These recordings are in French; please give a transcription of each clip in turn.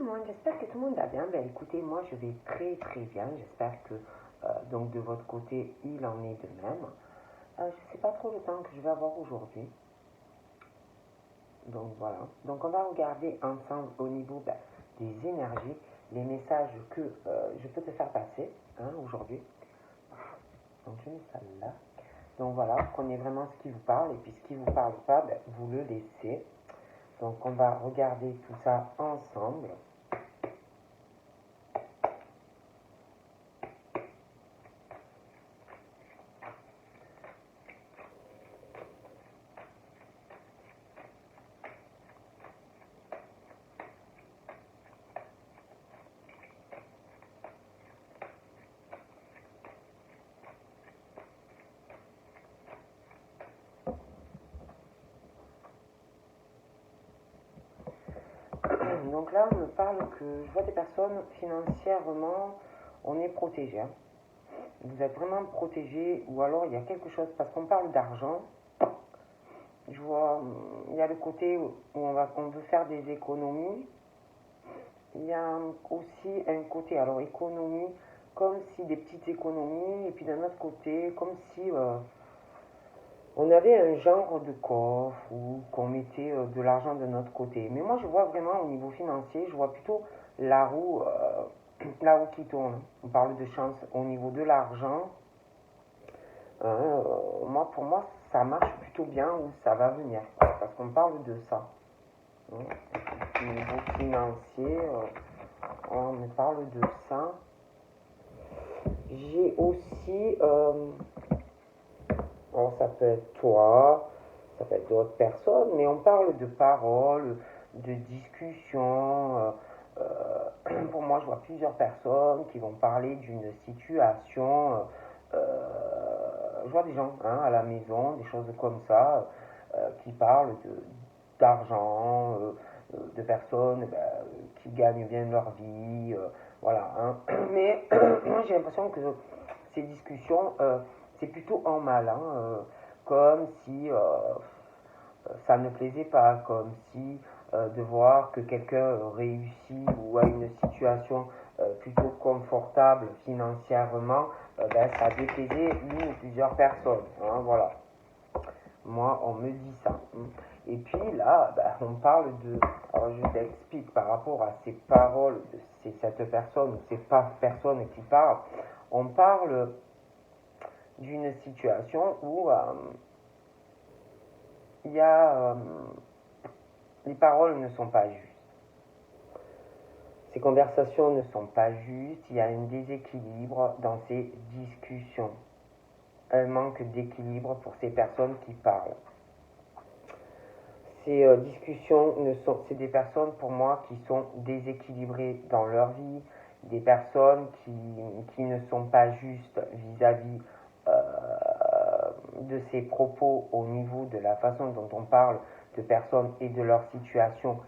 le monde, j'espère que tout le monde va bien. Ben écoutez, moi je vais très très bien. J'espère que donc de votre côté il en est de même. Je ne sais pas trop le temps que je vais avoir aujourd'hui. Donc voilà. Donc on va regarder ensemble au niveau des énergies, les messages que je peux te faire passer aujourd'hui. Donc je mets ça là. Donc voilà, prenez vraiment ce qui vous parle et puis ce qui ne vous parle pas, vous le laissez. Donc on va regarder tout ça ensemble. Donc là, on me parle que je vois des personnes financièrement, on est protégé. Vous êtes vraiment protégé, ou alors il y a quelque chose, parce qu'on parle d'argent. Je vois, il y a le côté où on veut faire des économies. Il y a aussi un côté, alors économie, comme si des petites économies, et puis d'un autre côté, comme si on avait un genre de coffre ou qu'on mettait de l'argent de notre côté. Mais moi, je vois vraiment au niveau financier, je vois plutôt la roue, la roue qui tourne. On parle de chance au niveau de l'argent. Pour moi, ça marche plutôt bien ou ça va venir. Parce qu'on parle de ça. Au niveau financier, on me parle de ça. J'ai aussi... alors ça peut être toi, ça peut être d'autres personnes, mais on parle de paroles, de discussions. Pour moi, je vois plusieurs personnes qui vont parler d'une situation. Je vois des gens à la maison, des choses comme ça, qui parlent d'argent, de personnes qui gagnent bien leur vie. Voilà. Mais moi, j'ai l'impression que ces discussions, c'est plutôt en mal, comme si ça ne plaisait pas, comme si de voir que quelqu'un réussit ou a une situation plutôt confortable financièrement, ça déplaisait une ou plusieurs personnes. Voilà. Moi, on me dit ça. Et puis là, on parle de... Alors, je t'explique par rapport à ces paroles de cette personne ou ces personnes qui parlent. On parle d'une situation où il y a... les paroles ne sont pas justes. Ces conversations ne sont pas justes. Il y a un déséquilibre dans ces discussions. Un manque d'équilibre pour ces personnes qui parlent. Ces discussions c'est des personnes pour moi qui sont déséquilibrées dans leur vie, des personnes qui ne sont pas justes vis-à-vis de ces propos au niveau de la façon dont on parle de personnes et de leur situation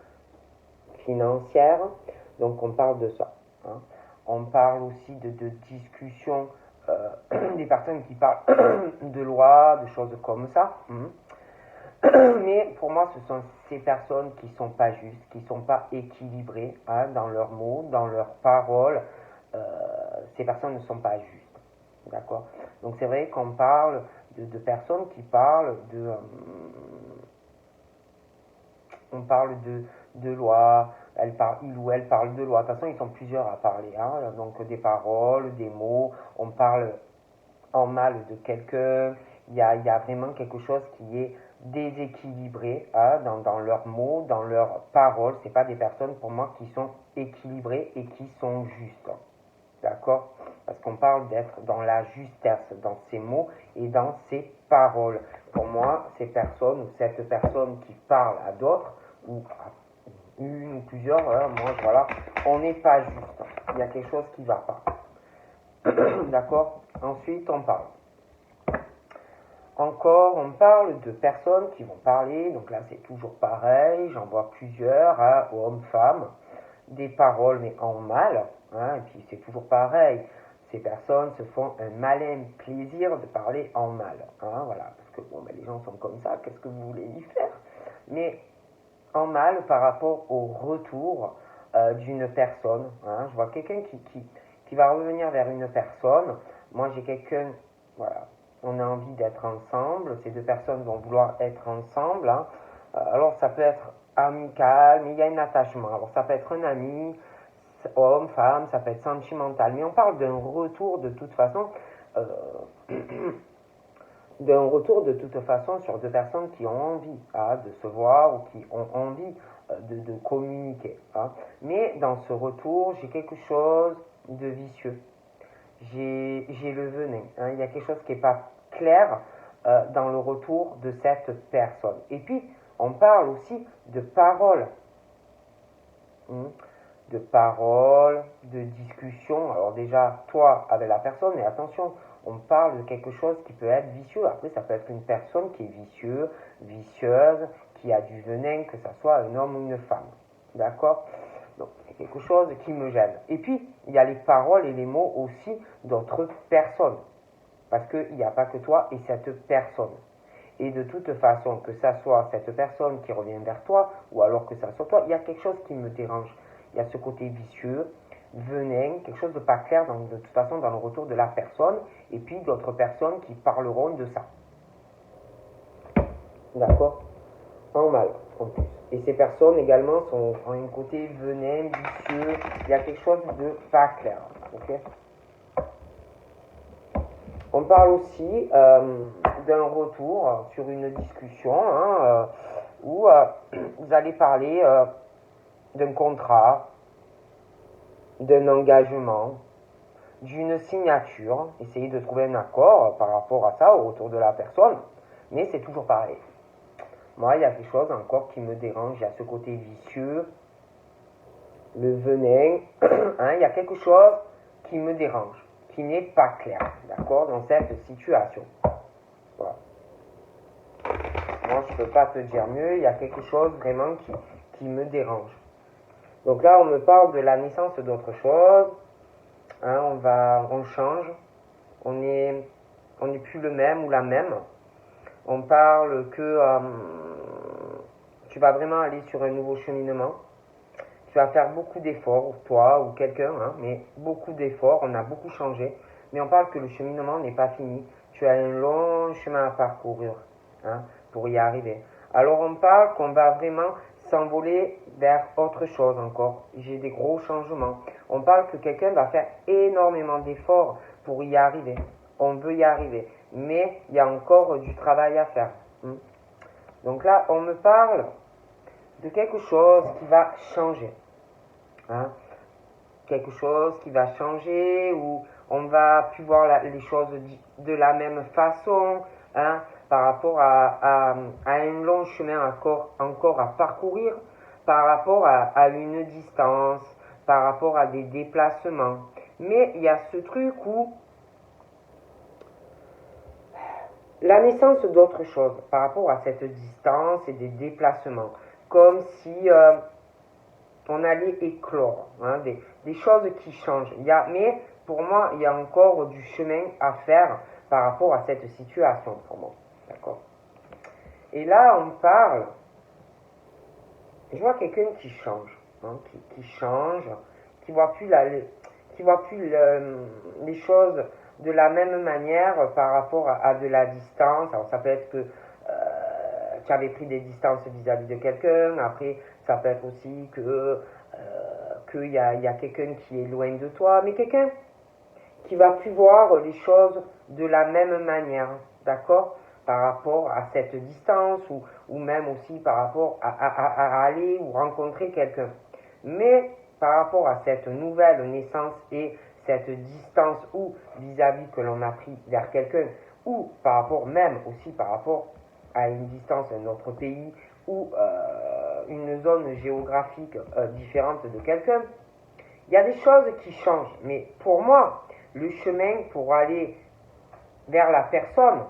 financière. Donc on parle de ça. On parle aussi de discussions, des personnes qui parlent de lois, de choses comme ça. Mais pour moi, ce sont ces personnes qui ne sont pas justes, qui ne sont pas équilibrées dans leurs mots, dans leurs paroles. Ces personnes ne sont pas justes. D'accord? Donc c'est vrai qu'on parle de personnes qui parlent de... on parle de loi, il ou elle parle de loi. De toute façon, ils sont plusieurs à parler. Donc des paroles, des mots. On parle en mal de quelqu'un. Il y a vraiment quelque chose qui est déséquilibré dans leurs mots, dans leurs paroles. Ce pas des personnes pour moi qui sont équilibrées et qui sont justes. D'accord? Parce qu'on parle d'être dans la justesse, dans ses mots et dans ses paroles. Pour moi, ces personnes ou cette personne qui parle à d'autres, ou à une ou plusieurs, voilà, on n'est pas juste. Il y a quelque chose qui ne va pas. D'accord? Ensuite, on parle. Encore, on parle de personnes qui vont parler, donc là c'est toujours pareil, j'en vois plusieurs, hommes, femmes, des paroles mais en mal, et puis c'est toujours pareil, ces personnes se font un malin plaisir de parler en mal, voilà, parce que les gens sont comme ça, qu'est-ce que vous voulez y faire? Mais en mal par rapport au retour d'une personne. Hein. Je vois quelqu'un qui va revenir vers une personne. Moi, j'ai quelqu'un, voilà, on a envie d'être ensemble. Ces deux personnes vont vouloir être ensemble. Hein. Alors, ça peut être amical, mais il y a un attachement. Alors, ça peut être un ami, homme, femme, ça peut être sentimental. Mais on parle d'un retour de toute façon. Euh, d'un retour de toute façon sur deux personnes qui ont envie de se voir ou qui ont envie de communiquer. Hein. Mais dans ce retour, j'ai quelque chose de vicieux. J'ai le venin. Hein. Il y a quelque chose qui n'est pas clair dans le retour de cette personne. Et puis, on parle aussi de paroles. De paroles, de discussions. Alors déjà, toi avec la personne, mais attention, on parle de quelque chose qui peut être vicieux. Après, ça peut être une personne qui est vicieuse, qui a du venin, que ce soit un homme ou une femme. D'accord? Donc, c'est quelque chose qui me gêne. Et puis, il y a les paroles et les mots aussi d'autres personnes. Parce qu'il n'y a pas que toi et cette personne. Et de toute façon, que ça soit cette personne qui revient vers toi, ou alors que ça soit toi, il y a quelque chose qui me dérange. Il y a ce côté vicieux, venin, quelque chose de pas clair de toute façon dans le retour de la personne, et puis d'autres personnes qui parleront de ça. D'accord? En mal, en plus. Et ces personnes également ont un côté venin, vicieux, il y a quelque chose de pas clair. Ok? On parle aussi d'un retour sur une discussion où vous allez parler d'un contrat, d'un engagement, d'une signature, essayer de trouver un accord par rapport à ça au retour de la personne, mais c'est toujours pareil. Moi, il y a quelque chose encore qui me dérange, il y a ce côté vicieux, le venin, hein, il y a quelque chose qui me dérange, qui n'est pas clair, d'accord, dans cette situation. Voilà. Moi, je ne peux pas te dire mieux, il y a quelque chose vraiment qui me dérange. Donc là, on me parle de la naissance d'autre chose. Hein, on change. On n'est plus le même ou la même. On parle que tu vas vraiment aller sur un nouveau cheminement. Tu vas faire beaucoup d'efforts, toi ou quelqu'un, hein, mais beaucoup d'efforts. On a beaucoup changé. Mais on parle que le cheminement n'est pas fini. Tu as un long chemin à parcourir hein, pour y arriver. Alors on parle qu'on va vraiment s'envoler vers autre chose encore. J'ai des gros changements. On parle que quelqu'un va faire énormément d'efforts pour y arriver. On veut y arriver. Mais il y a encore du travail à faire. Donc là, on me parle de quelque chose qui va changer. Hein? Quelque chose qui va changer où on va plus voir les choses de la même façon. Hein? Par rapport à un long chemin encore à parcourir, par rapport à une distance, par rapport à des déplacements. Mais il y a ce truc où la naissance d'autre chose par rapport à cette distance et des déplacements, comme si on allait éclore, hein, des choses qui changent. Mais pour moi, il y a encore du chemin à faire par rapport à cette situation pour moi. D'accord. Et là, on parle, je vois quelqu'un qui change, hein, qui change, qui voit plus les choses de la même manière par rapport à de la distance. Alors ça peut être que tu avais pris des distances vis-à-vis de quelqu'un, après ça peut être aussi qu'il y a quelqu'un qui est loin de toi, mais quelqu'un qui va plus voir les choses de la même manière, d'accord, par rapport à cette distance ou même aussi par rapport à aller ou rencontrer quelqu'un. Mais par rapport à cette nouvelle naissance et cette distance ou vis-à-vis que l'on a pris vers quelqu'un ou par rapport même aussi par rapport à une distance d'un autre pays ou une zone géographique différente de quelqu'un, il y a des choses qui changent. Mais pour moi, le chemin pour aller vers la personne,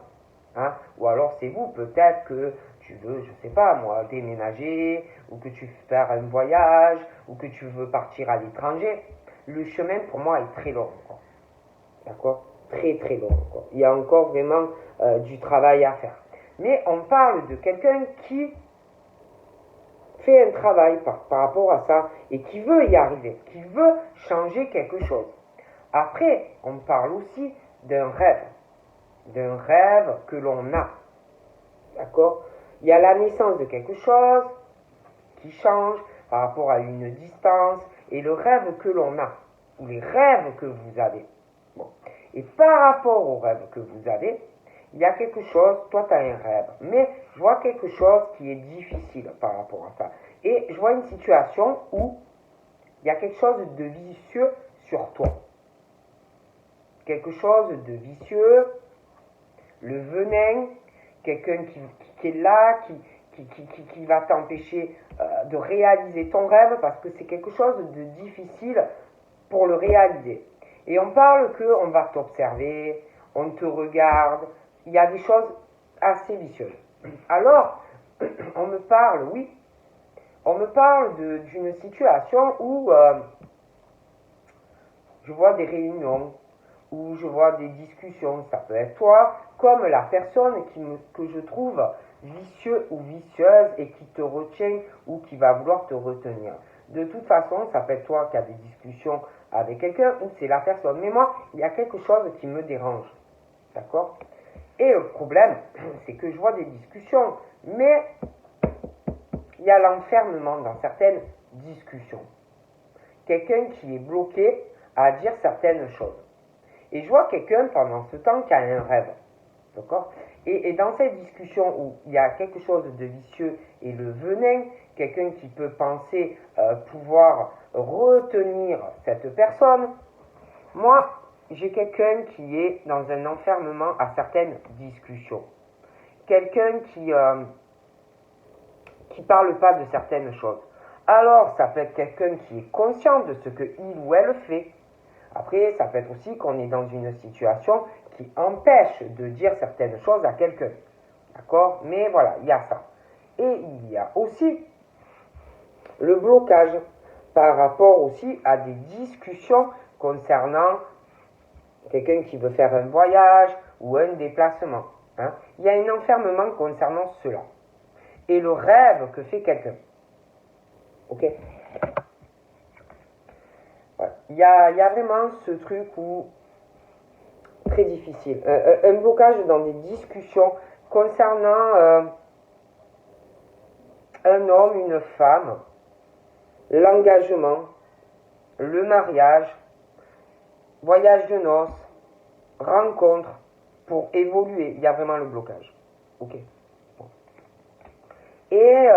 hein, ou alors c'est vous, peut-être que tu veux, je sais pas moi, déménager, ou que tu veux faire un voyage, ou que tu veux partir à l'étranger, le chemin pour moi est très long. Quoi. D'accord? Très très long. Quoi. Il y a encore vraiment du travail à faire. Mais on parle de quelqu'un qui fait un travail par rapport à ça et qui veut y arriver, qui veut changer quelque chose. Après, on parle aussi d'un rêve que l'on a. D'accord? Il y a la naissance de quelque chose qui change par rapport à une distance et le rêve que l'on a, ou les rêves que vous avez. Bon. Et par rapport au rêve que vous avez, il y a quelque chose, toi tu as un rêve, mais je vois quelque chose qui est difficile par rapport à ça. Et je vois une situation où il y a quelque chose de vicieux sur toi. Quelque chose de vicieux, le venin, quelqu'un qui est là, qui va t'empêcher de réaliser ton rêve parce que c'est quelque chose de difficile pour le réaliser. Et on parle qu'on va t'observer, on te regarde, il y a des choses assez vicieuses. Alors, on me parle, oui, on me parle d'une situation où je vois des réunions, où je vois des discussions, ça peut être toi, comme la personne que je trouve vicieux ou vicieuse et qui te retient ou qui va vouloir te retenir. De toute façon, ça peut être toi qui as des discussions avec quelqu'un ou c'est la personne. Mais moi, il y a quelque chose qui me dérange. D'accord? Et le problème, c'est que je vois des discussions, mais il y a l'enfermement dans certaines discussions. Quelqu'un qui est bloqué à dire certaines choses. Et je vois quelqu'un pendant ce temps qui a un rêve. D'accord? Et dans cette discussion où il y a quelque chose de vicieux et le venin, quelqu'un qui peut penser pouvoir retenir cette personne, moi, j'ai quelqu'un qui est dans un enfermement à certaines discussions. Quelqu'un qui parle pas de certaines choses. Alors, ça peut être quelqu'un qui est conscient de ce qu'il ou elle fait. Après, ça peut être aussi qu'on est dans une situation qui empêche de dire certaines choses à quelqu'un. D'accord? Mais voilà, il y a ça. Et il y a aussi le blocage par rapport aussi à des discussions concernant quelqu'un qui veut faire un voyage ou un déplacement. Hein? Il y a un enfermement concernant cela. Et le rêve que fait quelqu'un. Ok? Ouais. Il y a vraiment ce truc où très difficile. Un blocage dans des discussions concernant un homme, une femme, l'engagement, le mariage, voyage de noces, rencontre, pour évoluer. Il y a vraiment le blocage. Ok. Bon. Et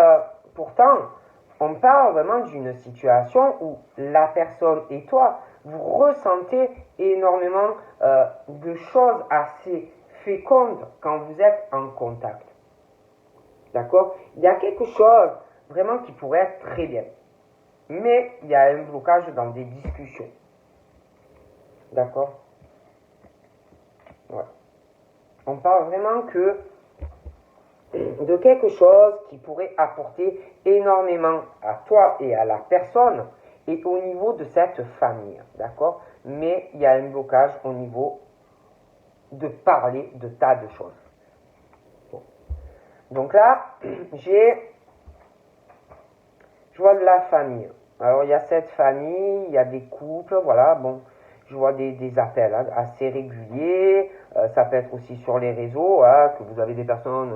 pourtant, on parle vraiment d'une situation où la personne et toi, vous ressentez énormément de choses assez fécondes quand vous êtes en contact. D'accord? Il y a quelque chose vraiment qui pourrait être très bien. Mais il y a un blocage dans des discussions. D'accord? Ouais. On parle vraiment de quelque chose qui pourrait apporter énormément à toi et à la personne et au niveau de cette famille, d'accord? Mais il y a un blocage au niveau de parler de tas de choses. Bon. Donc là, je vois de la famille. Alors il y a cette famille, il y a des couples, voilà, bon, je vois des appels hein, assez réguliers, ça peut être aussi sur les réseaux, hein, que vous avez des personnes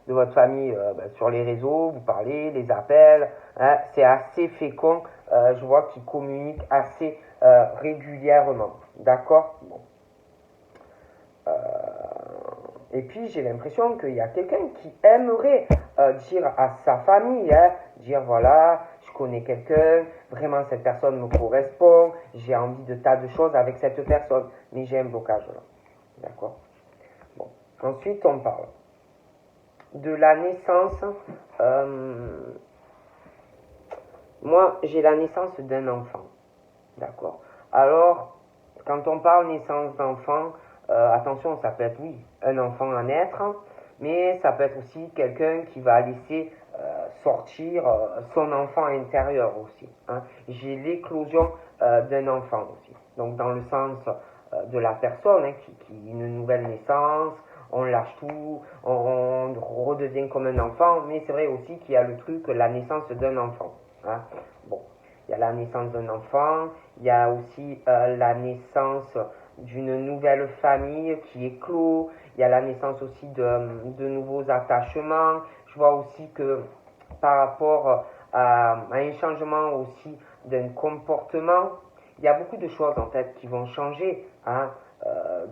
de votre famille sur les réseaux, vous parlez, les appels, hein, c'est assez fécond, je vois qu'ils communiquent assez régulièrement, d'accord? Bon. Et puis j'ai l'impression qu'il y a quelqu'un qui aimerait dire à sa famille, hein, dire voilà, je connais quelqu'un, vraiment cette personne me correspond, j'ai envie de tas de choses avec cette personne, mais j'ai un blocage là. D'accord? Bon. Ensuite on parle de la naissance. Moi j'ai la naissance d'un enfant. D'accord? Alors, quand on parle naissance d'enfant, attention, ça peut être, oui, un enfant à naître, mais ça peut être aussi quelqu'un qui va laisser sortir son enfant intérieur aussi. Hein. J'ai l'éclosion d'un enfant aussi. Donc, dans le sens de la personne, hein, qui une nouvelle naissance, on lâche tout, on redevient comme un enfant, mais c'est vrai aussi qu'il y a le truc, la naissance d'un enfant. Hein. Bon, il y a la naissance d'un enfant, il y a aussi la naissance d'une nouvelle famille qui éclot, il y a la naissance aussi de nouveaux attachements. Je vois aussi que par rapport à un changement aussi d'un comportement, il y a beaucoup de choses en fait qui vont changer hein,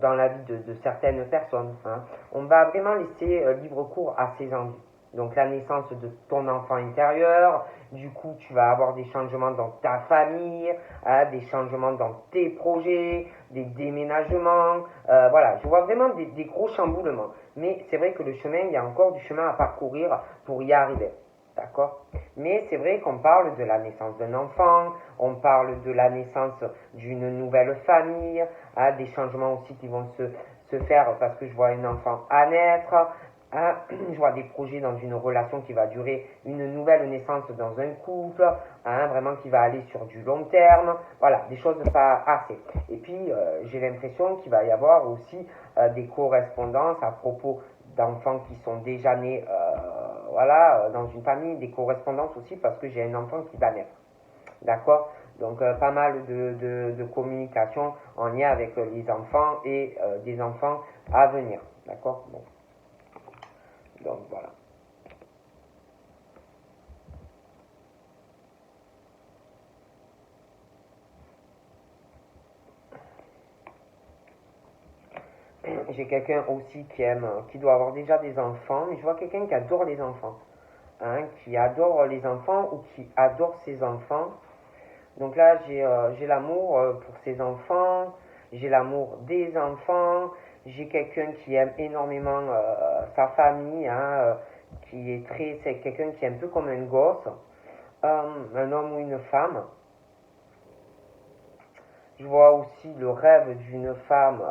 dans la vie de certaines personnes. Hein. On va vraiment laisser libre cours à ses envies. Donc la naissance de ton enfant intérieur, du coup tu vas avoir des changements dans ta famille, hein, des changements dans tes projets, des déménagements, voilà, je vois vraiment des gros chamboulements. Mais c'est vrai que le chemin, il y a encore du chemin à parcourir pour y arriver. D'accord. Mais c'est vrai qu'on parle de la naissance d'un enfant, on parle de la naissance d'une nouvelle famille, hein, des changements aussi qui vont se faire parce que je vois un enfant à naître, hein, je vois des projets dans une relation qui va durer, une nouvelle naissance dans un couple, hein, vraiment qui va aller sur du long terme, voilà, des choses pas assez. Et puis j'ai l'impression qu'il va y avoir aussi des correspondances à propos d'enfants qui sont déjà nés voilà, dans une famille, des correspondances aussi parce que j'ai un enfant qui va naître. D'accord. Donc pas mal de communication en lien avec les enfants et des enfants à venir. D'accord. Bon. Donc voilà. J'ai quelqu'un aussi qui aime, qui doit avoir déjà des enfants, mais je vois quelqu'un qui adore les enfants. Hein, qui adore les enfants ou qui adore ses enfants. Donc là, j'ai l'amour pour ses enfants, j'ai l'amour des enfants, j'ai quelqu'un qui aime énormément sa famille, hein, qui est c'est quelqu'un qui est un peu comme un gosse, un homme ou une femme. Je vois aussi le rêve d'une femme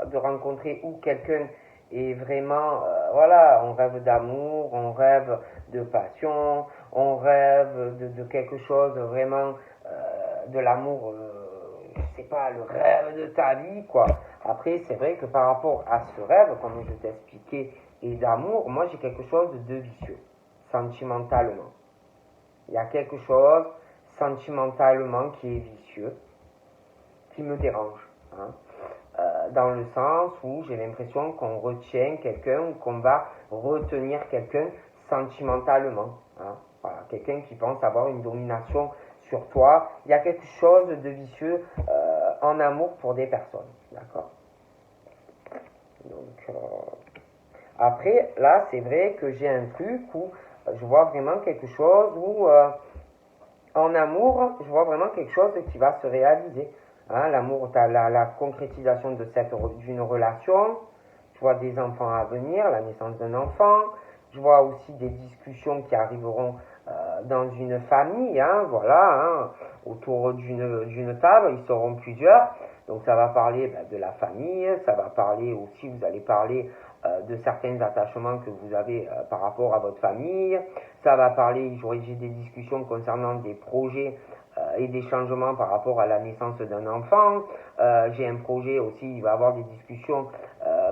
de rencontrer ou quelqu'un et vraiment, voilà, on rêve d'amour, on rêve de passion, on rêve de quelque chose vraiment, de l'amour, je sais pas, le rêve de ta vie, quoi. Après, c'est vrai que par rapport à ce rêve, comme je t'ai expliqué, et d'amour, moi j'ai quelque chose de vicieux, sentimentalement. Il y a quelque chose sentimentalement qui est vicieux, qui me dérange. Hein. Dans le sens où j'ai l'impression qu'on retient quelqu'un ou qu'on va retenir quelqu'un sentimentalement. Hein. Voilà, quelqu'un qui pense avoir une domination sur toi. Il y a quelque chose de vicieux en amour pour des personnes. D'accord. Donc, après, là, c'est vrai que j'ai un truc où je vois vraiment quelque chose où, en amour, je vois vraiment quelque chose qui va se réaliser. Hein, l'amour, la concrétisation d'une relation. Je vois des enfants à venir, la naissance d'un enfant. Je vois aussi des discussions qui arriveront dans une famille, hein, voilà, hein, autour d'une table, ils seront plusieurs. Donc ça va parler de la famille, ça va parler aussi, vous allez parler de certains attachements que vous avez par rapport à votre famille. Ça va parler, j'ai des discussions concernant des projets et des changements par rapport à la naissance d'un enfant. J'ai un projet aussi, il va y avoir des discussions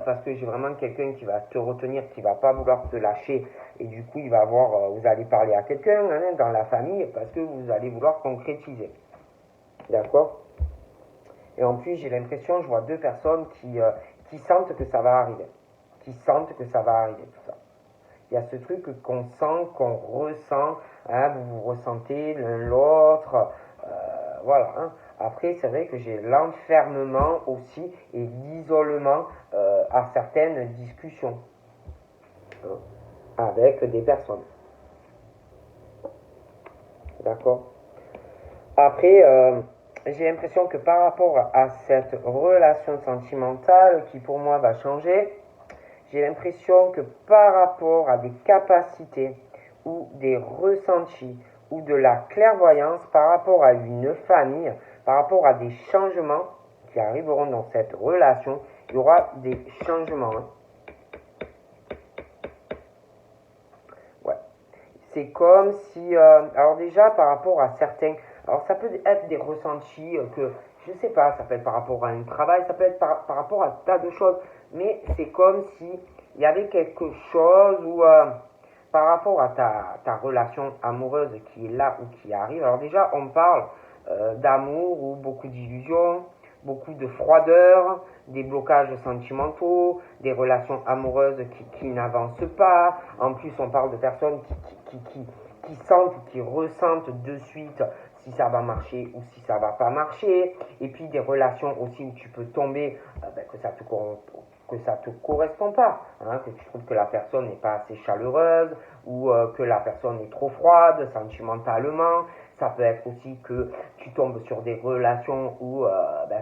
parce que j'ai vraiment quelqu'un qui va te retenir, qui va pas vouloir te lâcher et du coup il va avoir, vous allez parler à quelqu'un hein, dans la famille parce que vous allez vouloir concrétiser. D'accord. Et en plus j'ai l'impression, je vois deux personnes qui sentent que ça va arriver. Qui sentent que ça va arriver tout ça. Il y a ce truc qu'on sent, qu'on ressent, hein, vous vous ressentez l'un l'autre, voilà. Hein. Après, c'est vrai que j'ai l'enfermement aussi et l'isolement à certaines discussions hein, avec des personnes. D'accord. Après, j'ai l'impression que par rapport à cette relation sentimentale qui pour moi va changer, j'ai l'impression que par rapport à des capacités ou des ressentis ou de la clairvoyance par rapport à une famille, par rapport à des changements qui arriveront dans cette relation, il y aura des changements. Hein. Ouais. C'est comme si, alors déjà par rapport à certains, Alors ça peut être des ressentis que, je sais pas, ça peut être par rapport à un travail, ça peut être par rapport à un tas de choses, mais c'est comme si il y avait quelque chose où par rapport à ta relation amoureuse qui est là ou qui arrive. Alors déjà, on parle d'amour ou beaucoup d'illusions, beaucoup de froideur, des blocages sentimentaux, des relations amoureuses qui n'avancent pas. En plus, on parle de personnes qui sentent ou qui ressentent de suite si ça va marcher ou si ça va pas marcher. Et puis des relations aussi où tu peux tomber, que ça te correspond pas, hein, que tu trouves que la personne n'est pas assez chaleureuse ou que la personne est trop froide sentimentalement. Ça peut être aussi que tu tombes sur des relations où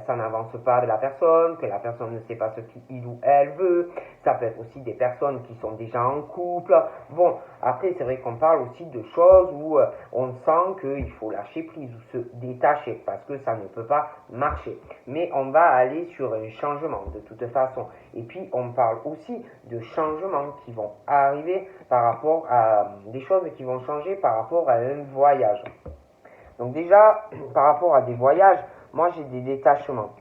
ça n'avance pas avec la personne, que la personne ne sait pas ce qu'il ou elle veut. Ça peut être aussi des personnes qui sont déjà en couple. Bon, après c'est vrai qu'on parle aussi de choses où on sent qu'il faut lâcher prise ou se détacher parce que ça ne peut pas marcher. Mais on va aller sur un changement de toute façon. Et puis on parle aussi de changements qui vont arriver par rapport à des choses qui vont changer par rapport à un voyage. Donc déjà, par rapport à des voyages, moi j'ai des détachements,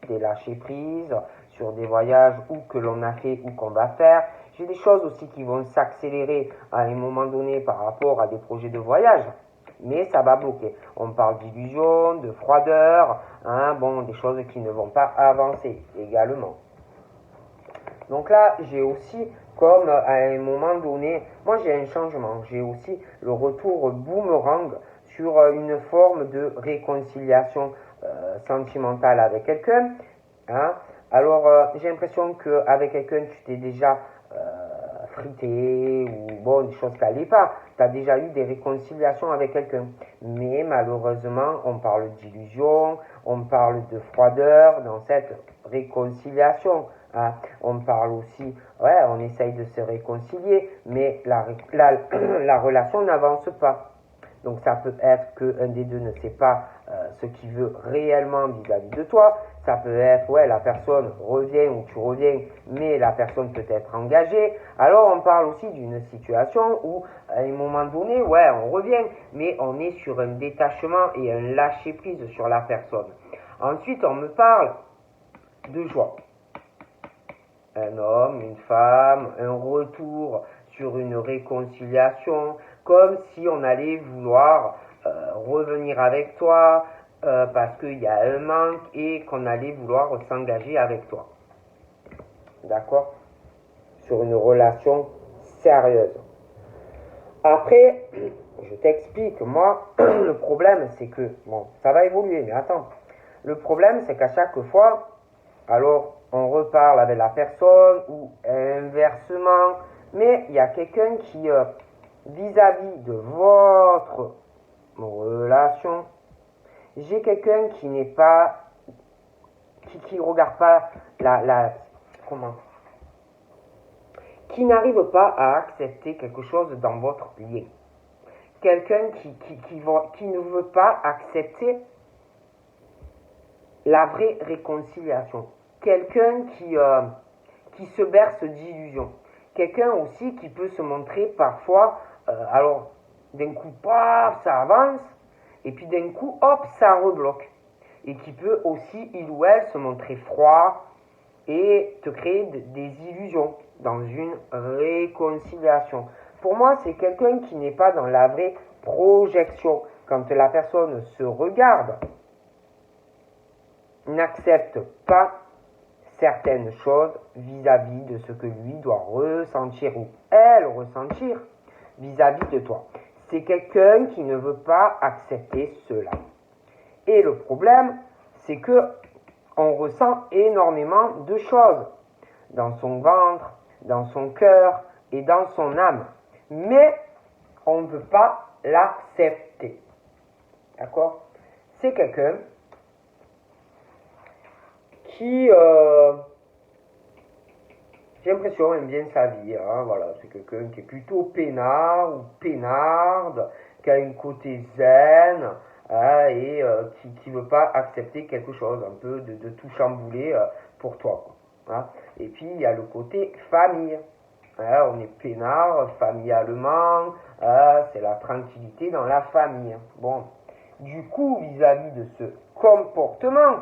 des lâcher prises sur des voyages ou que l'on a fait ou qu'on va faire. J'ai des choses aussi qui vont s'accélérer à un moment donné par rapport à des projets de voyage, mais ça va bloquer. On parle d'illusion, de froideur, des choses qui ne vont pas avancer également. Donc là, j'ai aussi, comme à un moment donné, moi j'ai un changement, j'ai aussi le retour boomerang sur une forme de réconciliation sentimentale avec quelqu'un. Hein. Alors, j'ai l'impression qu'avec quelqu'un, tu t'es déjà frité ou des choses qui n'allaient pas. Tu as déjà eu des réconciliations avec quelqu'un. Mais malheureusement, on parle d'illusion, on parle de froideur dans cette réconciliation. Hein. On parle aussi, on essaye de se réconcilier, mais la relation n'avance pas. Donc ça peut être qu'un des deux ne sait pas ce qu'il veut réellement vis-à-vis de toi. Ça peut être, la personne revient ou tu reviens, mais la personne peut être engagée. Alors on parle aussi d'une situation où, à un moment donné, on revient, mais on est sur un détachement et un lâcher-prise sur la personne. Ensuite, on me parle de joie. Un homme, une femme, un retour sur une réconciliation, comme si on allait vouloir revenir avec toi parce qu'il y a un manque et qu'on allait vouloir s'engager avec toi. D'accord? Sur une relation sérieuse. Après, je t'explique, moi, le problème c'est que, ça va évoluer, mais attends. Le problème c'est qu'à chaque fois, alors on reparle avec la personne ou inversement, mais il y a quelqu'un qui, vis-à-vis de votre relation, j'ai quelqu'un qui n'est pas, qui regarde pas qui n'arrive pas à accepter quelque chose dans votre lien. Quelqu'un qui ne veut pas accepter la vraie réconciliation. Quelqu'un qui se berce d'illusions. Quelqu'un aussi qui peut se montrer parfois, alors d'un coup, paf, ça avance, et puis d'un coup, hop, ça rebloque. Et qui peut aussi, il ou elle, se montrer froid et te créer des illusions dans une réconciliation. Pour moi, c'est quelqu'un qui n'est pas dans la vraie projection. Quand la personne se regarde, n'accepte pas certaines choses vis-à-vis de ce que lui doit ressentir ou elle ressentir vis-à-vis de toi. C'est quelqu'un qui ne veut pas accepter cela. Et le problème, c'est que on ressent énormément de choses dans son ventre, dans son cœur et dans son âme. Mais on ne veut pas l'accepter. D'accord? C'est quelqu'un qui, j'ai l'impression, aime bien sa vie. Voilà, c'est quelqu'un qui est plutôt peinard ou peinarde, qui a un côté zen et qui ne veut pas accepter quelque chose, un peu de tout chambouler pour toi. Et puis, il y a le côté famille. On est peinard, familialement, c'est la tranquillité dans la famille. Bon, du coup, vis-à-vis de ce comportement,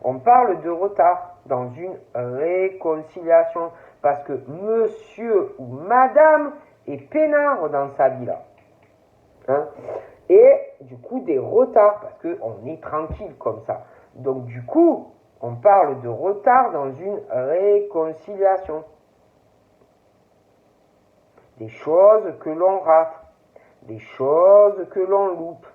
on parle de retard dans une réconciliation parce que monsieur ou madame est peinard dans sa vie là. Hein? Et du coup, des retards parce qu'on est tranquille comme ça. Donc, du coup, on parle de retard dans une réconciliation. Des choses que l'on rate, des choses que l'on loupe.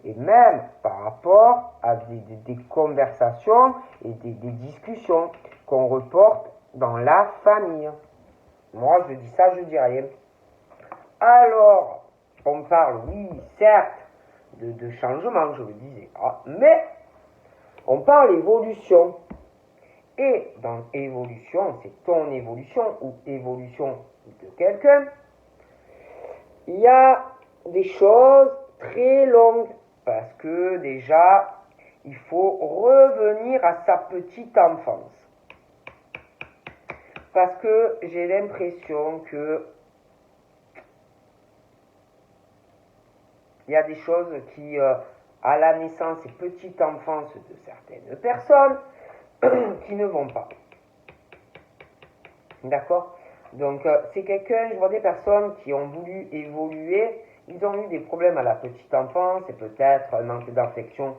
Et même par rapport à des conversations et des discussions qu'on reporte dans la famille. Moi, je dis ça, je dis rien. Alors, on parle, oui, certes, de changement, je le disais, mais on parle évolution. Et dans évolution, c'est ton évolution ou évolution de quelqu'un, il y a des choses très longues parce que déjà, il faut revenir à sa petite enfance. Parce que j'ai l'impression que il y a des choses qui, à la naissance et petite enfance de certaines personnes, qui ne vont pas. D'accord? Donc, c'est quelqu'un, je vois des personnes qui ont voulu évoluer, ils ont eu des problèmes à la petite enfance, et peut-être un manque d'affection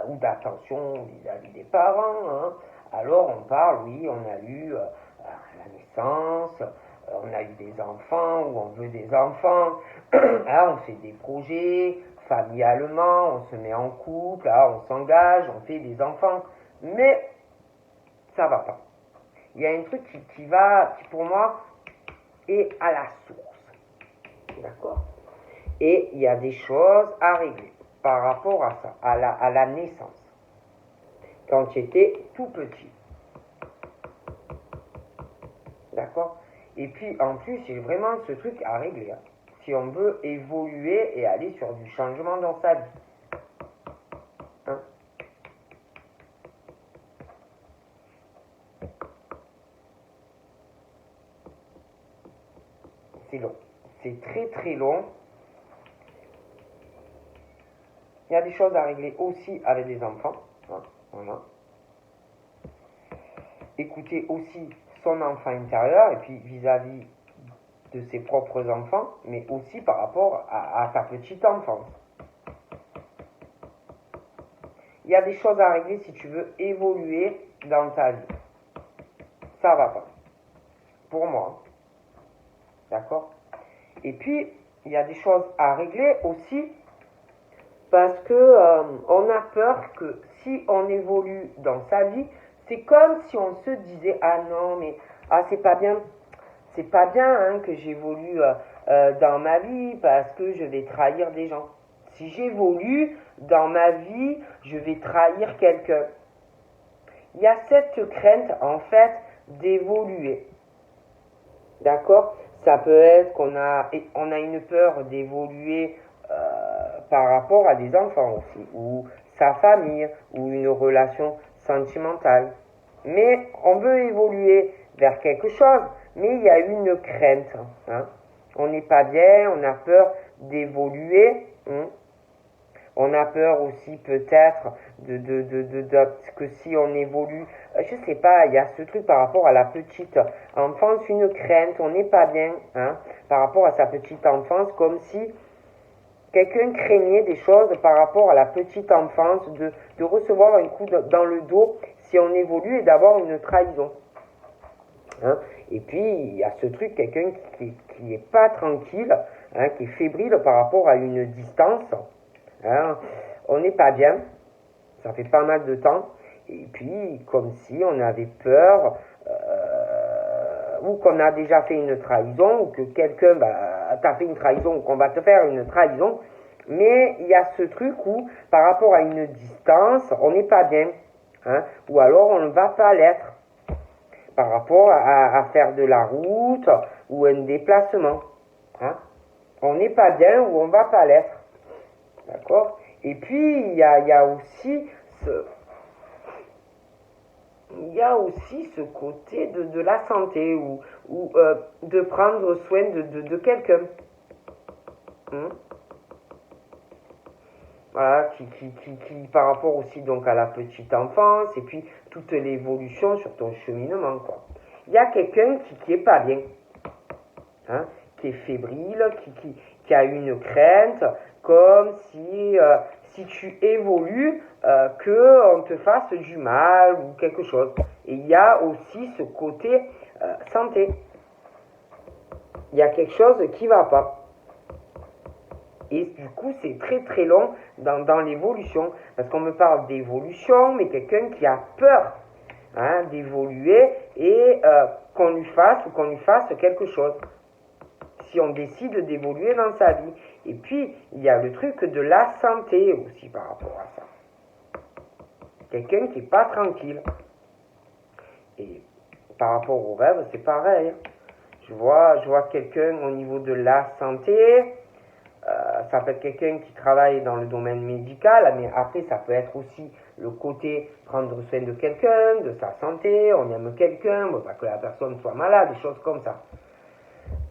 ou d'attention vis-à-vis des parents. Hein. Alors, on parle, oui, on a eu la naissance, on a eu des enfants, ou on veut des enfants, on fait des projets, familialement, on se met en couple, on s'engage, on fait des enfants, mais ça va pas. Il y a un truc qui pour moi, est à la source. D'accord? Et il y a des choses à régler par rapport à ça, à la naissance. Quand tu étais tout petit. D'accord? Et puis, en plus, il y a vraiment ce truc à régler. Hein, si on veut évoluer et aller sur du changement dans sa vie. Hein? C'est long. C'est très très long. Il y a des choses à régler aussi avec des enfants. Hein, voilà. Écouter aussi son enfant intérieur et puis vis-à-vis de ses propres enfants, mais aussi par rapport à ta petite enfance. Il y a des choses à régler si tu veux évoluer dans ta vie. Ça va pas. Pour moi. D'accord? Et puis, il y a des choses à régler aussi parce que on a peur que si on évolue dans sa vie, c'est comme si on se disait ah non mais c'est pas bien que j'évolue dans ma vie parce que je vais trahir des gens. Si j'évolue dans ma vie, je vais trahir quelqu'un. Il y a cette crainte en fait d'évoluer. D'accord? Ça peut être qu'on a une peur d'évoluer par rapport à des enfants aussi, ou sa famille, ou une relation sentimentale. Mais on veut évoluer vers quelque chose, mais il y a une crainte. Hein. On n'est pas bien, on a peur d'évoluer. Hein. On a peur aussi peut-être que si on évolue, je sais pas, il y a ce truc par rapport à la petite enfance, une crainte, on n'est pas bien hein, par rapport à sa petite enfance, comme si quelqu'un craignait des choses par rapport à la petite enfance, de recevoir un coup dans le dos si on évolue et d'avoir une trahison. Hein. Et puis, il y a ce truc, quelqu'un qui est pas tranquille, hein, qui est fébrile par rapport à une distance. Hein. On n'est pas bien, ça fait pas mal de temps, et puis comme si on avait peur, ou qu'on a déjà fait une trahison, ou que quelqu'un t'a fait une trahison, ou qu'on va te faire une trahison, mais il y a ce truc où, par rapport à une distance, on n'est pas bien, hein, ou alors on ne va pas l'être, par rapport à faire de la route, ou un déplacement, hein. On n'est pas bien, ou on ne va pas l'être. D'accord? Et puis, il y a aussi ce côté de la santé ou de prendre soin de quelqu'un. voilà, qui par rapport aussi donc à la petite enfance et puis toute l'évolution sur ton cheminement, quoi. Il y a quelqu'un qui est pas bien, hein, qui est fébrile, qui a une crainte, comme si tu évolues, qu'on te fasse du mal ou quelque chose. Et il y a aussi ce côté santé. Il y a quelque chose qui va pas. Et du coup, c'est très très long dans l'évolution. Parce qu'on me parle d'évolution, mais quelqu'un qui a peur, hein, d'évoluer et qu'on lui fasse quelque chose. Si on décide d'évoluer dans sa vie. Et puis, il y a le truc de la santé aussi par rapport à ça. Quelqu'un qui n'est pas tranquille. Et par rapport au rêve, c'est pareil. Je vois quelqu'un au niveau de la santé. Ça peut être quelqu'un qui travaille dans le domaine médical, mais après ça peut être aussi le côté prendre soin de quelqu'un, de sa santé, on aime quelqu'un, bon, pas que la personne soit malade, des choses comme ça.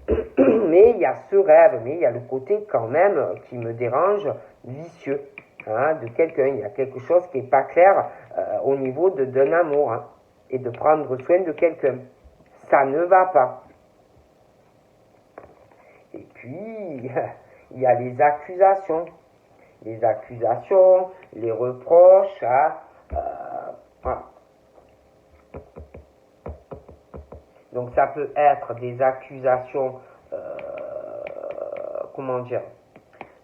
Mais il y a ce rêve, mais il y a le côté quand même qui me dérange, vicieux, hein, de quelqu'un. Il y a quelque chose qui n'est pas clair au niveau d'un amour, hein, et de prendre soin de quelqu'un. Ça ne va pas. Et puis, il y a les accusations. Les reproches, hein, voilà. Donc ça peut être des accusations, comment dire,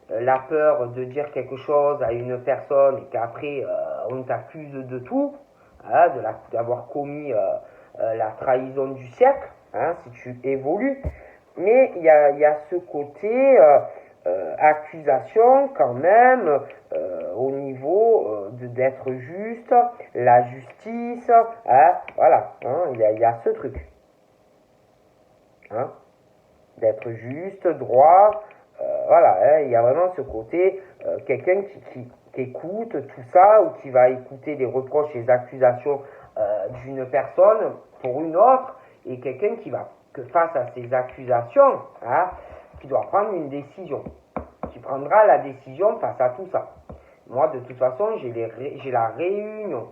la peur de dire quelque chose à une personne et qu'après on t'accuse de tout, hein, d'avoir commis la trahison du siècle, hein, si tu évolues. Mais il y a ce côté accusation quand même au niveau d'être juste, la justice, hein, voilà, hein, il y a ce truc. Hein, d'être juste, droit, voilà, hein, il y a vraiment ce côté, quelqu'un qui écoute tout ça ou qui va écouter les reproches, les accusations d'une personne pour une autre, et quelqu'un qui va, que face à ces accusations, hein, qui doit prendre une décision, qui prendra la décision face à tout ça. Moi, de toute façon, j'ai la réunion,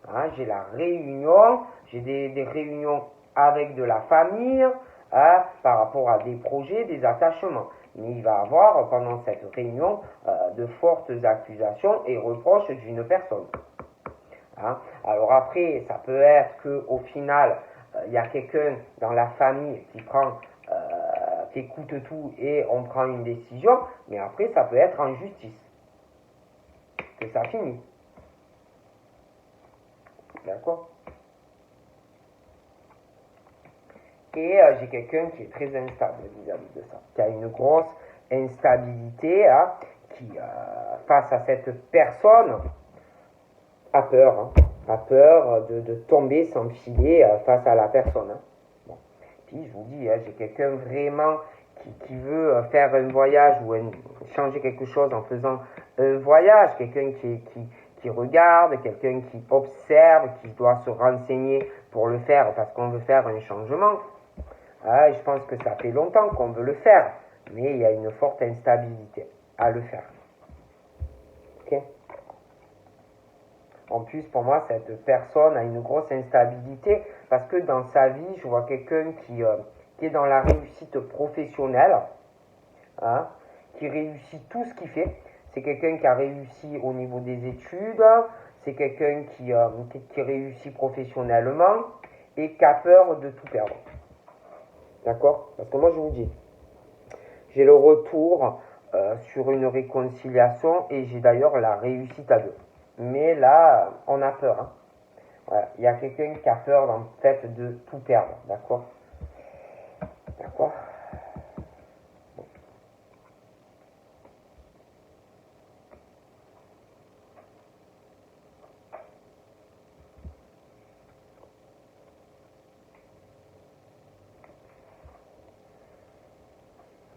hein, j'ai des réunions avec de la famille, hein, par rapport à des projets, des attachements. Mais il va y avoir pendant cette réunion de fortes accusations et reproches d'une personne. Hein. Alors après, ça peut être qu'au final, il y a quelqu'un dans la famille qui écoute tout et on prend une décision, mais après ça peut être en justice que ça finit. D'accord? Et j'ai quelqu'un qui est très instable vis-à-vis de ça, qui a une grosse instabilité, hein, qui, face à cette personne, a peur, hein, a peur de tomber, s'enfiler face à la personne. Hein. Bon. Puis je vous dis, hein, j'ai quelqu'un vraiment qui veut faire un voyage ou changer quelque chose en faisant un voyage, quelqu'un qui regarde, quelqu'un qui observe, qui doit se renseigner pour le faire parce qu'on veut faire un changement. Ah, je pense que ça fait longtemps qu'on veut le faire, mais il y a une forte instabilité à le faire. Ok? En plus, pour moi, cette personne a une grosse instabilité parce que dans sa vie, je vois quelqu'un qui est dans la réussite professionnelle, hein, qui réussit tout ce qu'il fait. C'est quelqu'un qui a réussi au niveau des études, c'est quelqu'un qui réussit professionnellement et qui a peur de tout perdre. D'accord? Parce que moi, je vous dis, j'ai le retour sur une réconciliation et j'ai d'ailleurs la réussite à deux. Mais là, on a peur. Hein. Voilà. Il y a quelqu'un qui a peur, en fait, de tout perdre. D'accord? D'accord?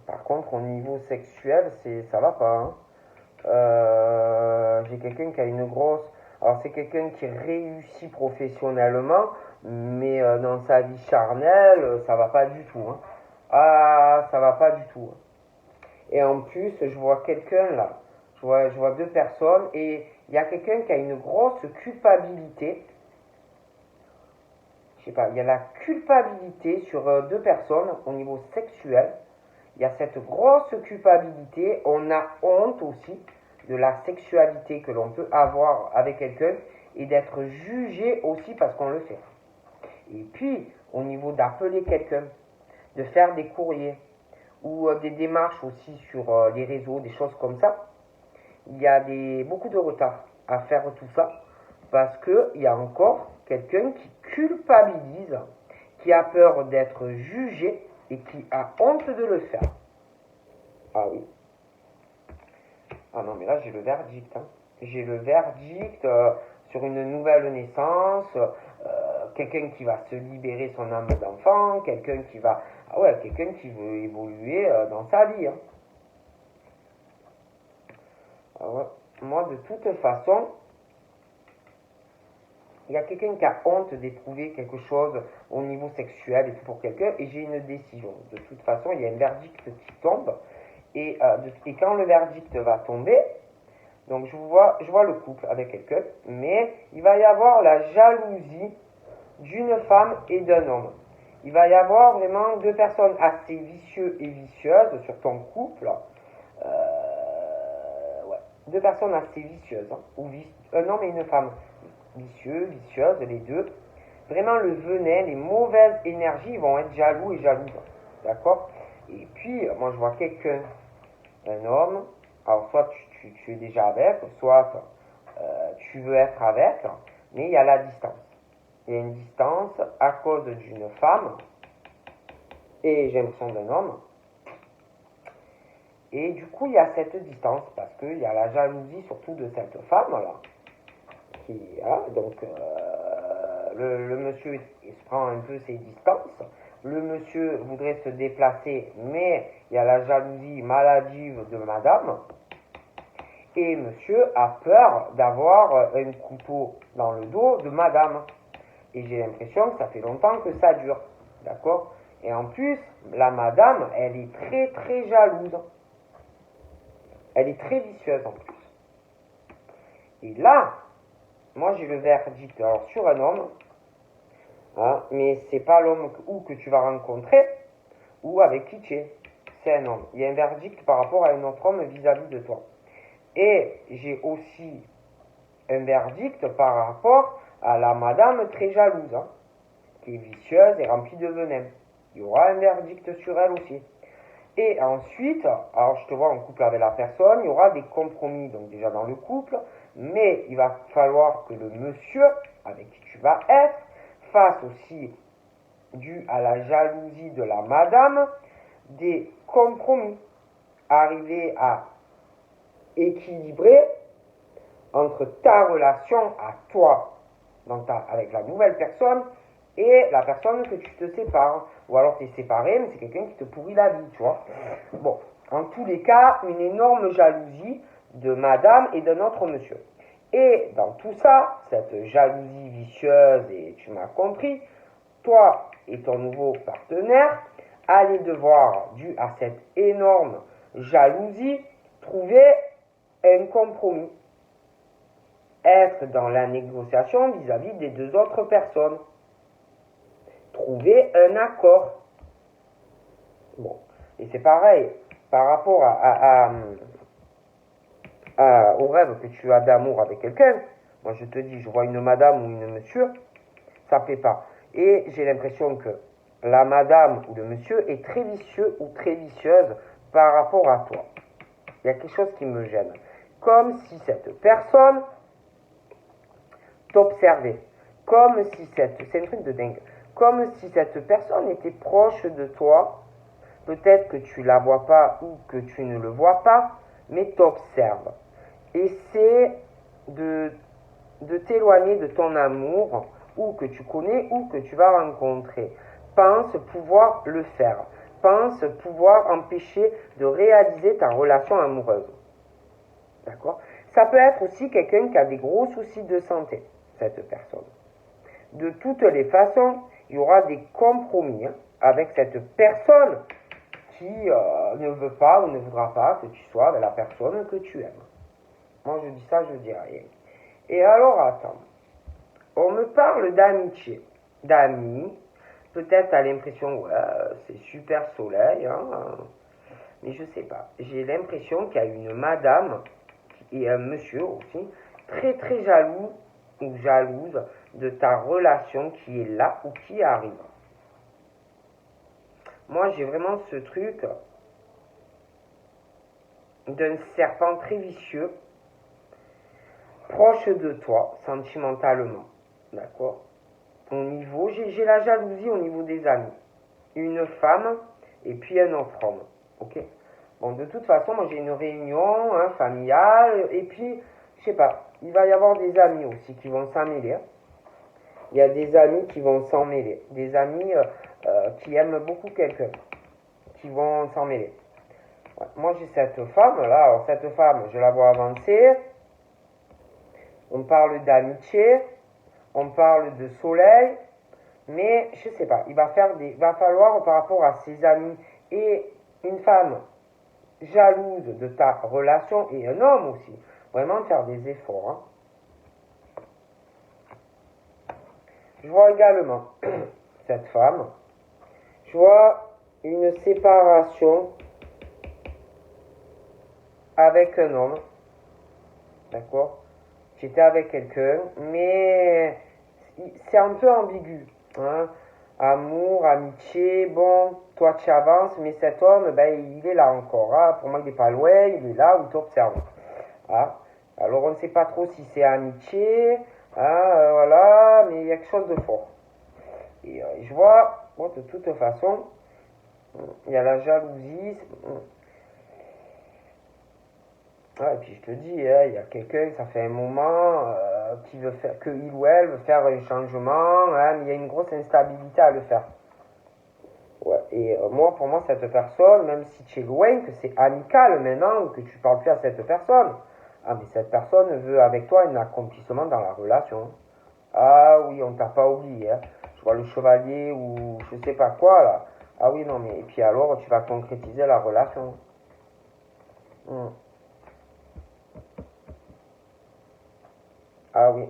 Par contre, au niveau sexuel, ça va pas. Hein. J'ai quelqu'un qui a une grosse... Alors, c'est quelqu'un qui réussit professionnellement, mais dans sa vie charnelle, ça va pas du tout. Hein. Ah, ça va pas du tout. Hein. Et en plus, je vois quelqu'un là. Je vois deux personnes et il y a quelqu'un qui a une grosse culpabilité. Je sais pas, il y a la culpabilité sur deux personnes au niveau sexuel. Il y a cette grosse culpabilité. On a honte aussi de la sexualité que l'on peut avoir avec quelqu'un et d'être jugé aussi parce qu'on le fait. Et puis, au niveau d'appeler quelqu'un, de faire des courriers ou des démarches aussi sur les réseaux, des choses comme ça, il y a beaucoup de retard à faire tout ça parce qu'il y a encore quelqu'un qui culpabilise, qui a peur d'être jugé et qui a honte de le faire. Ah oui. Ah non, mais là j'ai le verdict. Hein. J'ai le verdict sur une nouvelle naissance, quelqu'un qui va se libérer son âme d'enfant, quelqu'un qui va... Ah ouais, quelqu'un qui veut évoluer dans sa vie. Hein. Ah ouais. Moi, de toute façon, il y a quelqu'un qui a honte d'éprouver quelque chose au niveau sexuel et tout pour quelqu'un, et j'ai une décision. De toute façon, il y a un verdict qui tombe, et quand le verdict va tomber, donc je vois le couple avec quelqu'un, mais il va y avoir la jalousie d'une femme et d'un homme. Il va y avoir vraiment deux personnes assez vicieuses et vicieuses sur ton couple. Ouais, deux personnes assez vicieuses, hein, un homme et une femme vicieuses, les deux. Vraiment le venin, les mauvaises énergies vont être jaloux et jalouses. D'accord? Et puis, moi je vois quelqu'un, un homme, alors soit tu es déjà avec, soit tu veux être avec, mais il y a la distance. Il y a une distance à cause d'une femme, et j'ai l'impression d'un homme. Et du coup, il y a cette distance, parce qu'il y a la jalousie surtout de cette femme-là. Donc, le monsieur il se prend un peu ses distances. Le monsieur voudrait se déplacer, mais il y a la jalousie maladive de madame. Et monsieur a peur d'avoir un couteau dans le dos de madame. Et j'ai l'impression que ça fait longtemps que ça dure. D'accord? Et en plus, la madame, elle est très très jalouse. Elle est très vicieuse en plus. Et là, moi j'ai le verdict alors sur un homme, hein, mais c'est pas l'homme que tu vas rencontrer ou avec qui tu es. C'est un homme. Il y a un verdict par rapport à un autre homme vis-à-vis de toi. Et j'ai aussi un verdict par rapport à la madame très jalouse, hein, qui est vicieuse et remplie de venin. Il y aura un verdict sur elle aussi. Et ensuite, alors je te vois en couple avec la personne, il y aura des compromis, donc déjà dans le couple, mais il va falloir que le monsieur avec qui tu vas être fasse aussi, dû à la jalousie de la madame, des compromis. Arriver à équilibrer entre ta relation à toi, donc avec la nouvelle personne, et la personne que tu te sépares. Ou alors tu es séparé, mais c'est quelqu'un qui te pourrit la vie, tu vois. Bon, en tous les cas, une énorme jalousie de madame et d'un autre monsieur. Et dans tout ça, cette jalousie vicieuse, et tu m'as compris, toi et ton nouveau partenaire allez devoir, dû à cette énorme jalousie, trouver un compromis. Être dans la négociation vis-à-vis des deux autres personnes. Trouver un accord. Bon, et c'est pareil, par rapport au rêve que tu as d'amour avec quelqu'un, moi je te dis, je vois une madame ou une monsieur, ça ne plaît pas. Et j'ai l'impression que la madame ou le monsieur est très vicieux ou très vicieuse par rapport à toi. Il y a quelque chose qui me gêne. Comme si cette personne t'observait. Comme si c'est un truc de dingue. Comme si cette personne était proche de toi. Peut-être que tu la vois pas ou que tu ne le vois pas, mais t'observe. Essaie de t'éloigner de ton amour, ou que tu connais, ou que tu vas rencontrer. Pense pouvoir le faire. Pense pouvoir empêcher de réaliser ta relation amoureuse. D'accord? Ça peut être aussi quelqu'un qui a des gros soucis de santé, cette personne. De toutes les façons, il y aura des compromis avec cette personne qui ne veut pas ou ne voudra pas que tu sois avec la personne que tu aimes. Moi, je dis ça, je dis rien. Et alors, attends. On me parle d'amitié, d'amis. Peut-être t'as l'impression, ouais, c'est super soleil, hein, mais je sais pas. J'ai l'impression qu'il y a une madame et un monsieur aussi très très jaloux ou jalouse de ta relation qui est là ou qui arrive. Moi, j'ai vraiment ce truc d'un serpent très vicieux proche de toi sentimentalement, d'accord. Au niveau, j'ai la jalousie au niveau des amis. Une femme et puis un autre homme, ok. Bon, de toute façon, moi j'ai une réunion hein, familiale et puis, je sais pas, il va y avoir des amis aussi qui vont s'en mêler. Il y a des amis qui vont s'en mêler, des amis qui aiment beaucoup quelqu'un, qui vont s'en mêler. Ouais. Moi j'ai cette femme là, alors cette femme, je la vois avancer. On parle d'amitié, on parle de soleil, mais je sais pas, va falloir par rapport à ses amis et une femme jalouse de ta relation et un homme aussi, vraiment faire des efforts. Hein. Je vois également cette femme, je vois une séparation avec un homme, d'accord. J'étais avec quelqu'un, mais c'est un peu ambigu. Hein. Amour, amitié, bon, toi tu avances, mais cet homme, ben, il est là encore. Hein. Pour moi, il n'est pas loin, il est là où tu observes. Hein. Alors, on ne sait pas trop si c'est amitié, hein, voilà, mais il y a quelque chose de fort. Et je vois, bon, de toute façon, il y a la jalousie. Ah, et puis je te dis, hein, il y a quelqu'un, ça fait un moment, qui veut faire, que il ou elle veut faire un changement, hein, mais il y a une grosse instabilité à le faire. Ouais, et moi, pour moi, cette personne, même si tu es loin, que c'est amical maintenant, ou que tu parles plus à cette personne, ah, mais cette personne veut avec toi un accomplissement dans la relation. Ah oui, on t'a pas oublié, hein. Je vois le chevalier ou je sais pas quoi, là. Ah oui, non, mais et puis alors, tu vas concrétiser la relation. Hmm. Ah oui.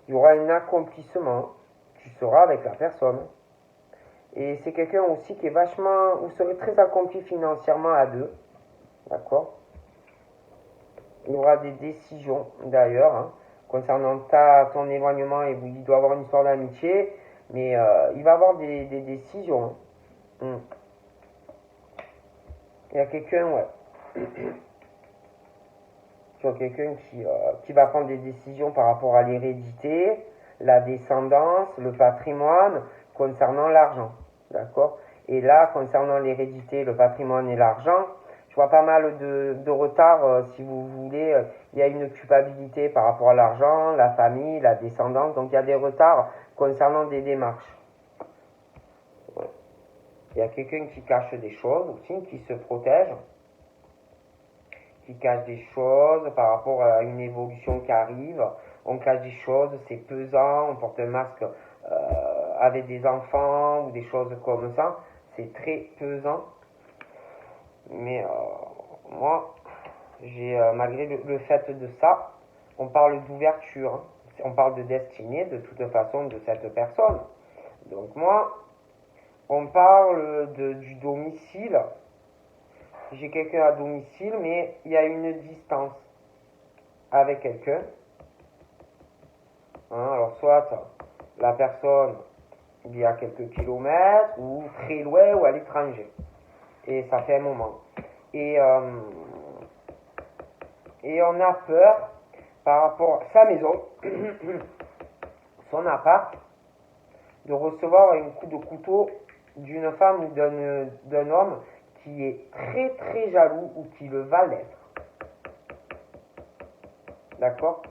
Il y aura un accomplissement, tu seras avec la personne. Et c'est quelqu'un aussi qui est vachement, vous serez très accompli financièrement à deux, d'accord. Il y aura des décisions d'ailleurs, hein, concernant ton éloignement, et il doit avoir une histoire d'amitié, mais il va avoir des décisions. Hein. Il y a quelqu'un, ouais. Tu vois, quelqu'un qui va prendre des décisions par rapport à l'hérédité, la descendance, le patrimoine, concernant l'argent. D'accord. Et là, concernant l'hérédité, le patrimoine et l'argent, je vois pas mal de retard, si vous voulez. Il y a une culpabilité par rapport à l'argent, la famille, la descendance. Donc il y a des retards concernant des démarches. Ouais. Il y a quelqu'un qui cache des choses aussi, qui se protège, qui cache des choses par rapport à une évolution qui arrive. On cache des choses, c'est pesant, on porte un masque avec des enfants ou des choses comme ça. C'est très pesant. Mais moi, malgré le fait de ça, on parle d'ouverture, hein. On parle de destinée de toute façon de cette personne. Donc moi, on parle du domicile. J'ai quelqu'un à domicile, mais il y a une distance avec quelqu'un. Hein, alors soit la personne il y a quelques kilomètres, ou très loin, ou à l'étranger. Et ça fait un moment. Et, et on a peur par rapport à sa maison, son appart, de recevoir un coup de couteau d'une femme ou d'un homme qui est très très jaloux ou qui le va l'être. D'accord.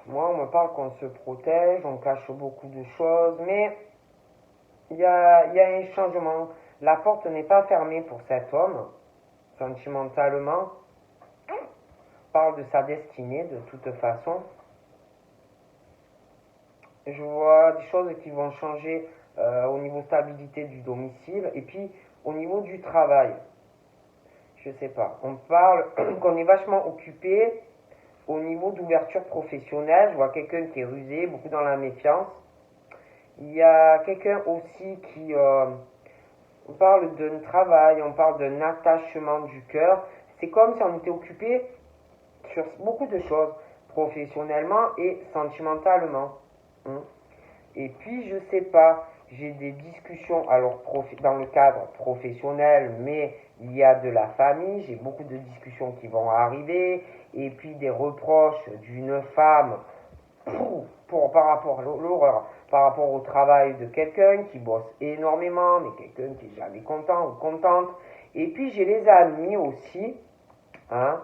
Moi, on me parle qu'on se protège, on cache beaucoup de choses, mais il y a un changement. La porte n'est pas fermée pour cet homme, sentimentalement, parle de sa destinée de toute façon. Je vois des choses qui vont changer au niveau stabilité du domicile et puis au niveau du travail. Je sais pas. On parle qu'on est vachement occupé au niveau d'ouverture professionnelle. Je vois quelqu'un qui est rusé, beaucoup dans la méfiance. Il y a quelqu'un aussi qui on parle d'un travail, on parle d'un attachement du cœur. C'est comme si on était occupé sur beaucoup de choses, professionnellement et sentimentalement. Hein. Et puis, je sais pas, j'ai des discussions, alors dans le cadre professionnel, mais il y a de la famille, j'ai beaucoup de discussions qui vont arriver, et puis des reproches d'une femme par rapport à l'horreur, par rapport au travail de quelqu'un qui bosse énormément, mais quelqu'un qui est jamais content ou contente. Et puis j'ai les amis aussi, hein,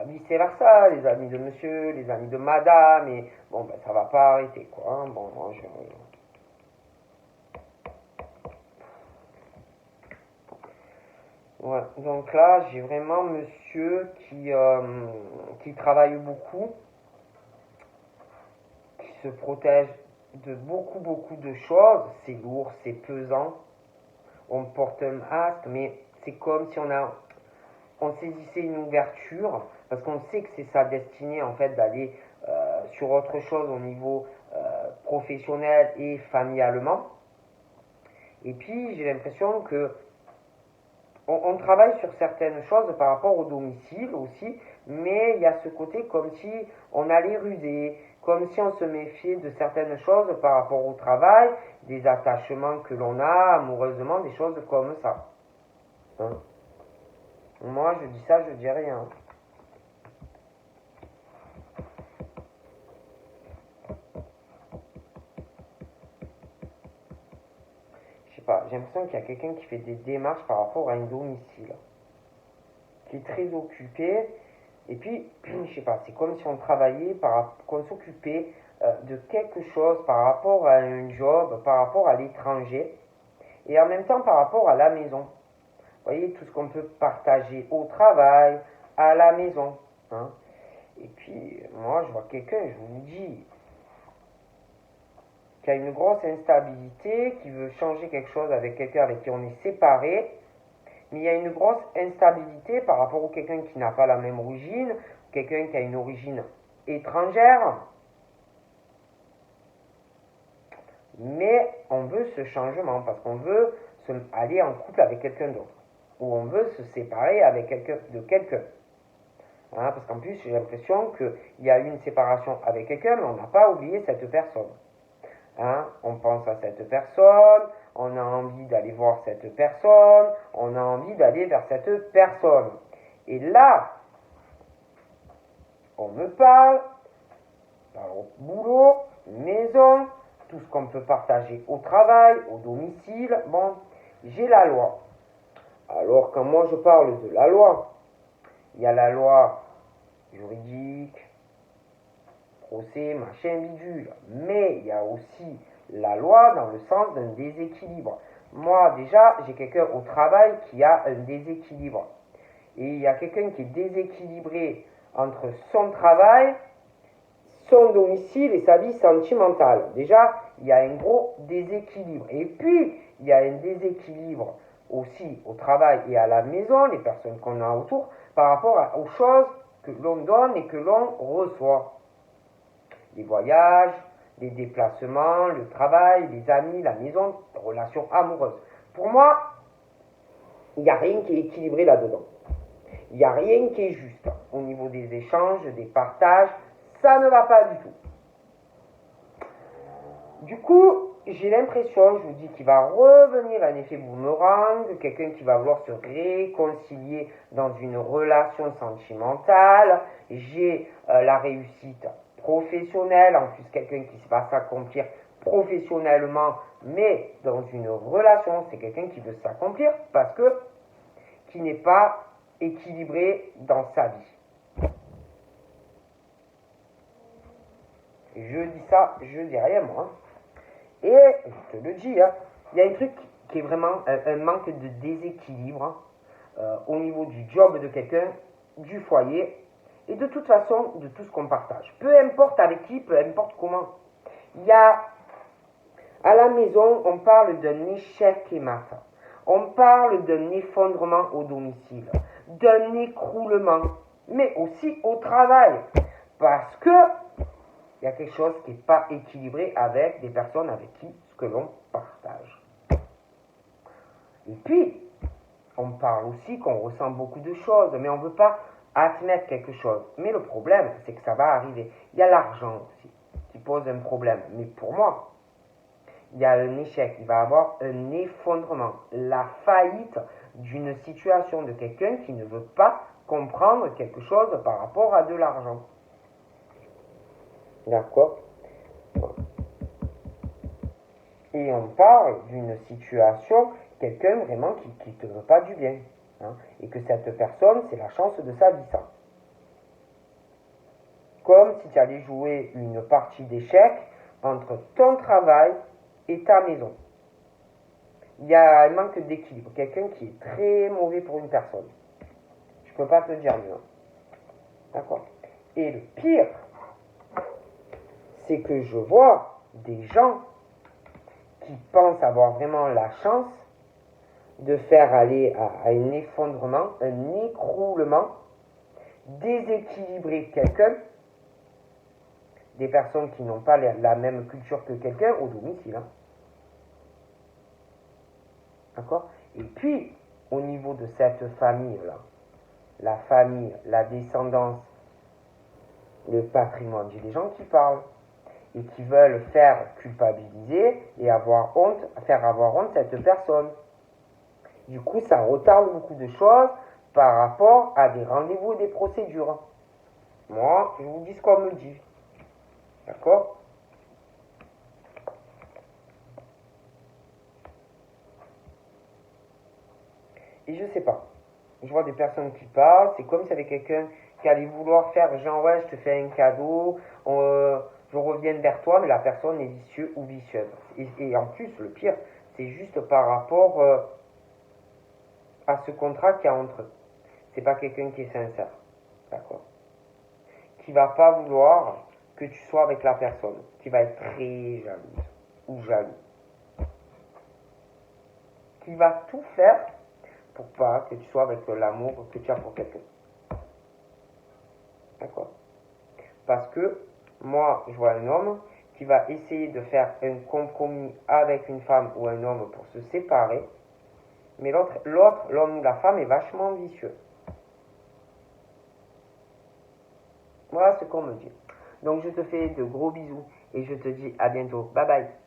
vice versa, les amis de monsieur, les amis de madame, et bon, ben ça va pas arrêter, quoi. Hein. Bon, moi, ouais, donc là, j'ai vraiment monsieur qui travaille beaucoup, qui se protège de beaucoup de choses. C'est lourd, c'est pesant. On porte un masque, mais c'est comme si on saisissait une ouverture, parce qu'on sait que c'est sa destinée en fait d'aller sur autre chose au niveau professionnel et familialement. Et puis j'ai l'impression que on travaille sur certaines choses par rapport au domicile aussi, mais il y a ce côté comme si on allait ruser, comme si on se méfiait de certaines choses par rapport au travail, des attachements que l'on a amoureusement, des choses comme ça. Hein. Moi, je dis ça, je dis rien. Je sais pas, j'ai l'impression qu'il y a quelqu'un qui fait des démarches par rapport à un domicile, qui est très occupé, et puis, je sais pas, c'est comme si on travaillait, qu'on s'occupait de quelque chose par rapport à un job, par rapport à l'étranger, et en même temps par rapport à la maison. Vous voyez, tout ce qu'on peut partager au travail, à la maison. Hein. Et puis, moi, je vois quelqu'un, je vous le dis, qui a une grosse instabilité, qui veut changer quelque chose avec quelqu'un avec qui on est séparé, mais il y a une grosse instabilité par rapport à quelqu'un qui n'a pas la même origine, quelqu'un qui a une origine étrangère, mais on veut ce changement parce qu'on veut aller en couple avec quelqu'un d'autre, ou on veut se séparer avec de quelqu'un. Hein, parce qu'en plus, j'ai l'impression qu'il y a eu une séparation avec quelqu'un, mais on n'a pas oublié cette personne. Hein, on pense à cette personne, on a envie d'aller voir cette personne, on a envie d'aller vers cette personne. Et là, on me parle, au boulot, maison, tout ce qu'on peut partager au travail, au domicile. Bon, j'ai la loi. Alors quand moi je parle de la loi, il y a la loi juridique, procès, machin, bidule. Mais il y a aussi la loi dans le sens d'un déséquilibre. Moi, déjà, j'ai quelqu'un au travail qui a un déséquilibre. Et il y a quelqu'un qui est déséquilibré entre son travail, son domicile et sa vie sentimentale. Déjà, il y a un gros déséquilibre. Et puis, il y a un déséquilibre aussi au travail et à la maison, les personnes qu'on a autour, par rapport aux choses que l'on donne et que l'on reçoit. Les voyages, les déplacements, le travail, les amis, la maison, les relations amoureuses. Pour moi, il n'y a rien qui est équilibré là-dedans. Il n'y a rien qui est juste. Au niveau des échanges, des partages, ça ne va pas du tout. Du coup, j'ai l'impression, je vous dis, qu'il va revenir un effet boomerang, quelqu'un qui va vouloir se réconcilier dans une relation sentimentale. J'ai la réussite professionnelle, en plus quelqu'un qui va s'accomplir professionnellement, mais dans une relation, c'est quelqu'un qui veut s'accomplir parce que qui n'est pas équilibré dans sa vie. Je dis ça, je dis rien moi. Et je te le dis, hein, il y a un truc qui est vraiment un manque de déséquilibre au niveau du job de quelqu'un. du foyer et de toute façon de tout ce qu'on partage. Peu importe avec qui, peu importe comment. Il y a, à la maison, on parle d'un échec et matin. On parle d'un effondrement au domicile, d'un écroulement, mais aussi au travail. Parce que il y a quelque chose qui n'est pas équilibré avec des personnes avec qui ce que l'on partage. Et puis, on parle aussi qu'on ressent beaucoup de choses, mais on ne veut pas admettre quelque chose. Mais le problème, c'est que ça va arriver. Il y a l'argent aussi qui pose un problème. Mais pour moi, il y a un échec, il va y avoir un effondrement, la faillite d'une situation de quelqu'un qui ne veut pas comprendre quelque chose par rapport à de l'argent. D'accord? Et on parle d'une situation, quelqu'un vraiment qui ne te veut pas du bien. Hein, et que cette personne, c'est la chance de sa vie, ça. Comme si tu allais jouer une partie d'échecs entre ton travail et ta maison. Il y a un manque d'équilibre. Quelqu'un qui est très mauvais pour une personne. Je ne peux pas te dire mieux. D'accord? Et le pire, c'est que je vois des gens qui pensent avoir vraiment la chance de faire aller à un effondrement, un écroulement, déséquilibrer quelqu'un, des personnes qui n'ont pas la même culture que quelqu'un au domicile. Hein. D'accord? Et puis, au niveau de cette famille-là, la famille, la descendance, le patrimoine, j'ai des gens qui parlent et qui veulent faire culpabiliser et faire avoir honte cette personne. Du coup, ça retarde beaucoup de choses par rapport à des rendez-vous et des procédures. Moi, je vous dis ce qu'on me dit. D'accord? Et je sais pas. Je vois des personnes qui parlent, c'est comme si avait quelqu'un qui allait vouloir faire genre ouais, je te fais un cadeau, je reviens vers toi, mais la personne est vicieuse ou vicieuse. Et en plus, le pire, c'est juste par rapport à ce contrat qu'il y a entre eux. C'est pas quelqu'un qui est sincère. D'accord? Qui va pas vouloir que tu sois avec la personne. Qui va être très jalouse ou jaloux. Qui va tout faire pour pas que tu sois avec l'amour que tu as pour quelqu'un. D'accord? Parce que moi, je vois un homme qui va essayer de faire un compromis avec une femme ou un homme pour se séparer, mais l'homme ou la femme est vachement vicieux. Voilà ce qu'on me dit. Donc je te fais de gros bisous et je te dis à bientôt. Bye bye.